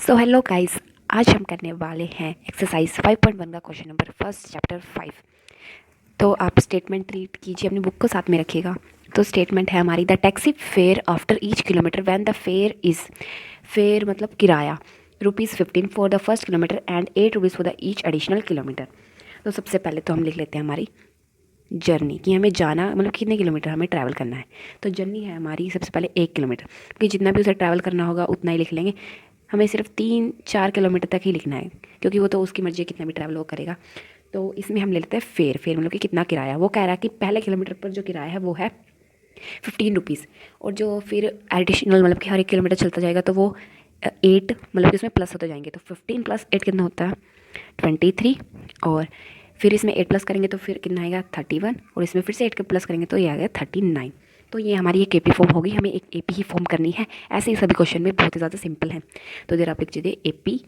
So hello guys, आज हम करने वाले हैं एक्सरसाइज 5.1 का क्वेश्चन नंबर फर्स्ट चैप्टर 5। तो आप स्टेटमेंट रीड कीजिए, अपनी बुक को साथ में रखिएगा। तो स्टेटमेंट है हमारी, the taxi fare after each kilometre when the fair is, fair मतलब किराया, ₹15 for the first kilometre and ₹8 for the each additional kilometre. तो सबसे पहले तो हम लिख लेते हैं हमारी जर्नी, कि हमें जाना मतलब कितने किलोमीटर हमें ट्रैवल करना है। तो जर्नी है हमारी सबसे पहले 1 किलोमीटर, कि जितना भी उसे ट्रैवल करना होगा उतना ही लिख लेंगे। हमें सिर्फ 3-4 किलोमीटर तक ही लिखना है, क्योंकि वो तो उसकी मर्ज़ी है कितना भी ट्रैवल वो करेगा। तो इसमें हम ले लेते हैं फेयर। फेयर मतलब कि कितना किराया। वो कह रहा है कि पहले किलोमीटर पर जो किराया है वो है ₹15, और जो फिर एडिशनल मतलब कि हर 1 किलोमीटर चलता जाएगा तो वो 8 मतलब कि उसमें प्लस होते जाएंगे। तो 15 + 8 कितना होता है 23, और फिर इसमें 8 प्लस करेंगे तो फिर कितना आएगा 31, और इसमें फिर से 8 के प्लस करेंगे तो ये आ गया 39। तो ये हमारी एक एपी फॉर्म होगी, हमें एक एपी ही फॉर्म करनी है। ऐसे ही सभी क्वेश्चन में बहुत ही ज़्यादा सिंपल है। तो इधर आप लिख दीजिए एपी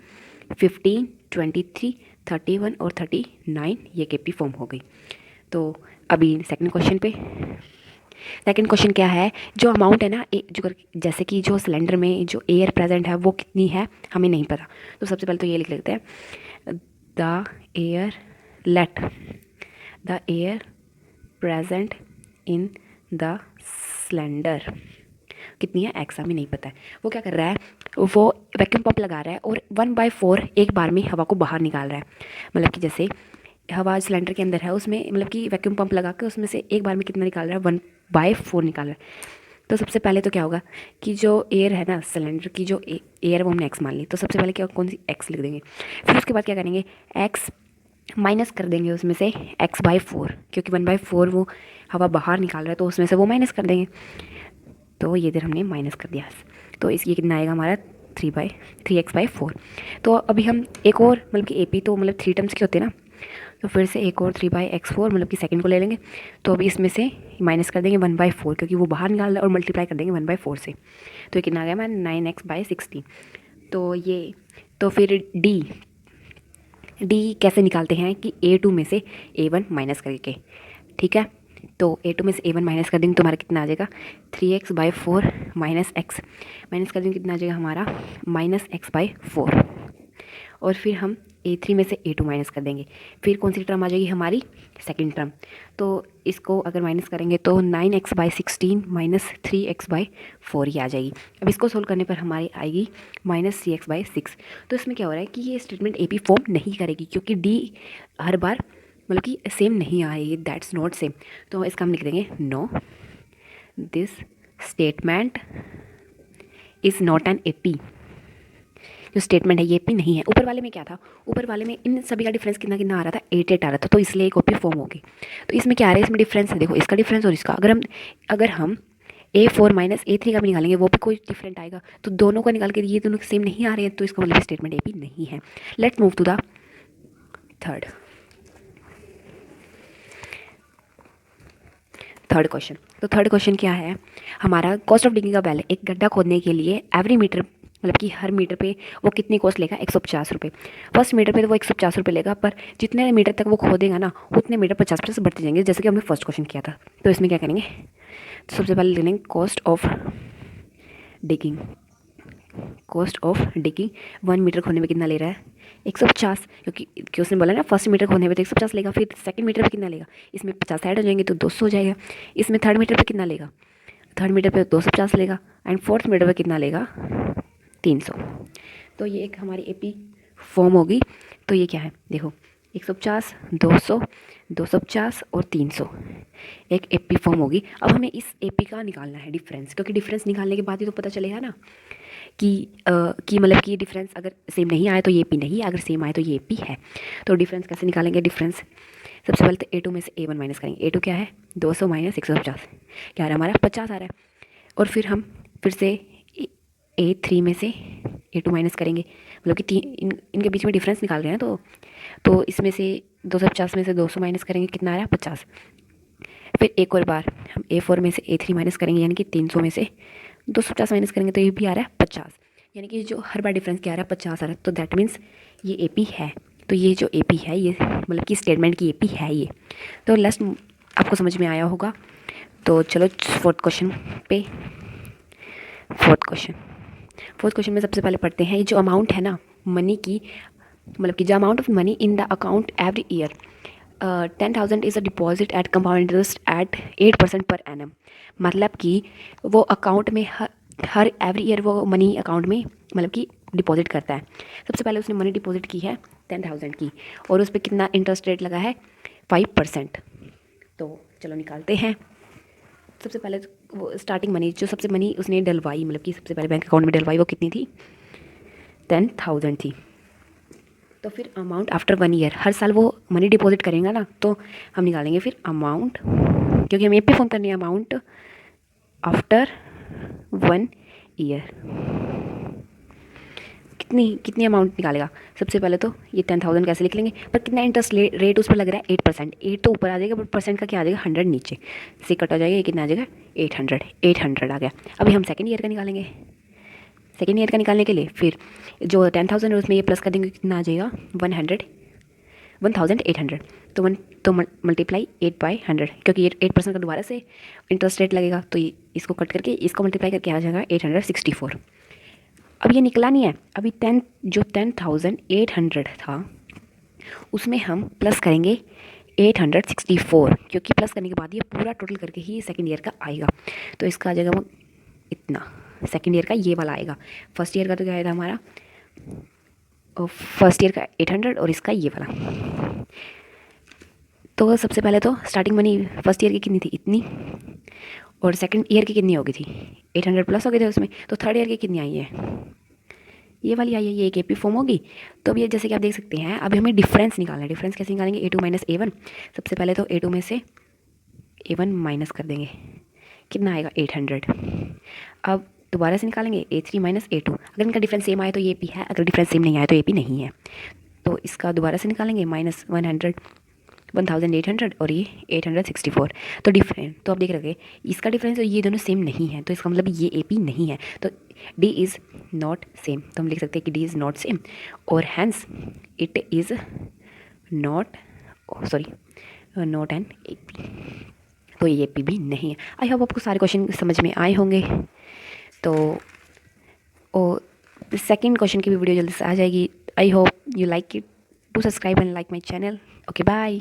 15, 23, 31 और 39, ये एक एपी फॉर्म हो गई। तो अभी सेकंड क्वेश्चन पे, सेकंड क्वेश्चन क्या है, जो अमाउंट है ना जो जैसे कि जो सिलेंडर में जो एयर प्रेजेंट है वो कितनी है हमें नहीं पता। तो सबसे पहले तो ये लिख लेते हैं, the air let the air present in the cylinder कितनी है, एक्स हमें नहीं पता है। वो क्या कर रहा है, वो वैक्यूम पंप लगा रहा है और 1/4 एक बार में हवा को बाहर निकाल रहा है। मतलब कि जैसे हवा सिलेंडर के अंदर है, उसमें मतलब कि वैक्यूम पंप लगा के उसमें से एक बार में कितना निकाल रहा है, 1/4 निकाल रहा है। तो सबसे पहले तो क्या होगा कि जो एयर है ना सिलेंडर की, जो एयर वो हमने एक्स मान ली। तो सबसे पहले क्या, कौन सी एक्स लिख देंगे। फिर उसके बाद क्या करेंगे, एक्स माइनस कर देंगे उसमें से x/4, क्योंकि 1/4 वो हवा बाहर निकाल रहा है तो उसमें से वो माइनस कर देंगे। तो ये इधर हमने माइनस कर दिया। तो इस ये कितना आएगा हमारा 3x/4। तो अभी हम एक और मतलब कि एपी तो मतलब 3 टर्म्स के होते हैं ना, तो फिर से एक और 3/x4 मतलब कि सेकंड को ले लेंगे। तो अभी इसमें से माइनस कर देंगे 1/4, क्योंकि वो बाहर निकाल रहा है, और मल्टीप्लाई कर देंगे 1/4 से। तो ये कितना आ गया हमारा 9x/16। तो ये, तो फिर डी, डी कैसे निकालते हैं कि A2 में से A1 माइनस करके, ठीक है। तो A2 में से A1 माइनस कर देंगे तो हमारा कितना आ जाएगा 3x/4 माइनस एक्स, माइनस कर देंगे कितना आ जाएगा हमारा -x/4। और फिर हम A3 में से A2 माइनस कर देंगे, फिर कौन सी टर्म आ जाएगी हमारी सेकंड टर्म। तो इसको अगर माइनस करेंगे तो 9x/16 माइनस 3x/4 ये आ जाएगी। अब इसको सोल्व करने पर हमारी आएगी -3x/6। तो इसमें क्या हो रहा है कि ये स्टेटमेंट एपी फॉर्म नहीं करेगी, क्योंकि डी हर बार मतलब कि सेम नहीं आ रही है, दैट्स नॉट सेम। तो इसका हम लिख देंगे no, this statement is not an AP. जो स्टेटमेंट है ये एपी नहीं है। ऊपर वाले में क्या था, ऊपर वाले में इन सभी का डिफरेंस कितना कितना आ रहा था, 8 आ रहा था, तो इसलिए एक ओपी फॉर्म होगी। तो इसमें क्या आ रहा है, इसमें डिफरेंस है, देखो इसका डिफरेंस और इसका। अगर हम A4 माइनस A3 का भी निकालेंगे वो भी कोई डिफरेंट आएगा। तो दोनों का निकाल के ये दोनों सेम नहीं आ रहे हैं, तो इसका मतलब स्टेटमेंट एपी नहीं है। Let's move to the third third question. तो थर्ड क्वेश्चन क्या है हमारा, कॉस्ट ऑफ डिगिंग का वैल्यू, एक गड्ढा खोदने के लिए एवरी मीटर मतलब कि हर मीटर पे वो कितनी कॉस्ट लेगा, 150 रुपये। फर्स्ट मीटर पे तो वो 150 रुपये लेगा, पर जितने मीटर तक वो खोदेगा ना उतने मीटर 50% बढ़ते जाएंगे, जैसे कि हमने फर्स्ट क्वेश्चन किया था। तो इसमें क्या करेंगे, तो सबसे पहले ले लेंगे cost of digging. Cost of digging 1 metre खोदने में कितना ले रहा है 150, क्योंकि उसने बोला ना फर्स्ट मीटर खोदने में तो 150 लेगा। फिर सेकंड मीटर पे कितना लेगा, इसमें 50 ऐड हो जाएंगे तो 200 हो जाएगा। इसमें थर्ड मीटर पे कितना लेगा, थर्ड मीटर पे 250 लेगा, एंड फोर्थ मीटर पे कितना लेगा 300। तो ये एक हमारी एपी फॉर्म होगी। तो ये क्या है देखो, 150, 200, 250 और 300 एक एपी फॉर्म होगी। अब हमें इस एपी का निकालना है डिफरेंस, क्योंकि डिफरेंस निकालने के बाद ही तो पता चलेगा ना कि मतलब कि डिफरेंस अगर सेम नहीं आए तो ये पी नहीं, अगर सेम आए तो ये पी है। तो डिफरेंस कैसे निकालेंगे, डिफरेंस सबसे पहले तो A2 में से A1 माइनस करेंगे। A2 क्या है 200 माइनस 150, क्या आ रहा है हमारा 50 आ रहा है। और फिर हम फिर से A3 में से A2 माइनस करेंगे, मतलब कि इनके बीच में डिफरेंस निकाल रहे हैं। तो इसमें से 250 में से 200 माइनस करेंगे, कितना आ रहा है 50। फिर एक और बार हम A4 में से A3 माइनस करेंगे, यानी कि 300 में से 250 माइनस करेंगे तो ये भी आ रहा है 50, यानी कि जो हर बार डिफरेंस क्या आ रहा है 50 आ रहा है। तो दैट मीन्स ये एपी है। तो ये जो एपी है ये मतलब कि स्टेटमेंट की एपी है ये। तो लास्ट आपको समझ में आया होगा। तो चलो फोर्थ क्वेश्चन पे, फोर्थ क्वेश्चन फोर्थ क्वेश्चन में सबसे पहले पढ़ते हैं, ये जो अमाउंट है ना मनी की, मतलब कि जो amount of money in the account every year 10,000 is a deposit eight compound interest eight 8% per annum. मतलब कि वो अकाउंट में हर एवरी ईयर वो मनी अकाउंट में मतलब कि डिपॉजिट करता है। सबसे पहले उसने मनी डिपॉजिट की है 10,000 की, और उस पर कितना इंटरेस्ट रेट लगा है 5%। तो चलो निकालते हैं। सबसे पहले वो स्टार्टिंग मनी जो सबसे मनी उसने डलवाई, मतलब कि सबसे पहले बैंक अकाउंट में डलवाई, वो कितनी थी 10,000 थी। तो फिर अमाउंट आफ्टर 1 ईयर, हर साल वो मनी डिपॉजिट करेंगे ना, तो हम निकालेंगे फिर अमाउंट, क्योंकि हमें पे फॉर्म करनी है, अमाउंट आफ्टर 1 ईयर कितनी कितनी अमाउंट निकालेगा। सबसे पहले तो ये 10,000 कैसे लिख लेंगे, पर कितना इंटरेस्ट रेट उस पर लग रहा है 8%। 8 तो ऊपर आ जाएगा, बट परसेंट का क्या आ जाएगा 100 नीचे से कट हो जाएगा, ये कितना आ जाएगा 800 आ गया। अभी हम सेकेंड ईयर का निकालेंगे। सेकेंड ईयर का निकालने के लिए फिर जो 10,000 है उसमें ये प्लस कर देंगे, कितना आ जाएगा 1,800। तो मल्टीप्लाई 8/100, क्योंकि ये 8% का दोबारा से इंटरेस्ट रेट लगेगा, तो ये इसको कट करके इसको मल्टीप्लाई करके आ जाएगा 864। अब ये निकला नहीं है, अभी 10,800 था उसमें हम प्लस करेंगे 864, क्योंकि प्लस करने के बाद ये पूरा टोटल करके ही सेकेंड ईयर का आएगा। तो इसका आ जाएगा वो इतना, सेकेंड ईयर का ये वाला आएगा। फर्स्ट ईयर का तो क्या आया था हमारा, फर्स्ट ईयर का 800 और इसका ये वाला। तो सबसे पहले तो स्टार्टिंग मनी फर्स्ट ईयर की कितनी थी इतनी, और सेकंड ईयर की कितनी हो गई थी 800 प्लस हो गए थे उसमें। तो थर्ड ईयर की कितनी आई है, ये वाली आई है, ये एक एपी फॉर्म होगी। तो अब ये जैसे कि आप देख सकते हैं, अभी हमें डिफरेंस निकालना है। डिफरेंस कैसे निकालेंगे, A2 माइनस A1। सबसे पहले तो A2 में से A1 माइनस कर देंगे, कितना आएगा 800। अब दोबारा से निकालेंगे A3 माइनस A2। अगर इनका डिफरेंस सेम आया तो ये पी है, अगर डिफरेंस सेम नहीं आया तो ये पी नहीं है। तो इसका दोबारा से निकालेंगे माइनस 1,800 और ये 864। तो डिफरेंट, तो आप देख रहे इसका डिफरेंस और ये दोनों सेम नहीं है, तो इसका मतलब ये ए पी नहीं है। तो डी इज़ नॉट सेम, तो हम लिख सकते हैं कि डी इज़ नॉट सेम, और hence it is not not an A P. तो ये पी भी नहीं है। आई होप आपको सारे क्वेश्चन समझ में आए होंगे। तो सेकंड क्वेश्चन की भी वीडियो जल्दी से आ जाएगी। I hope you like it, to subscribe and like my channel. Okay bye.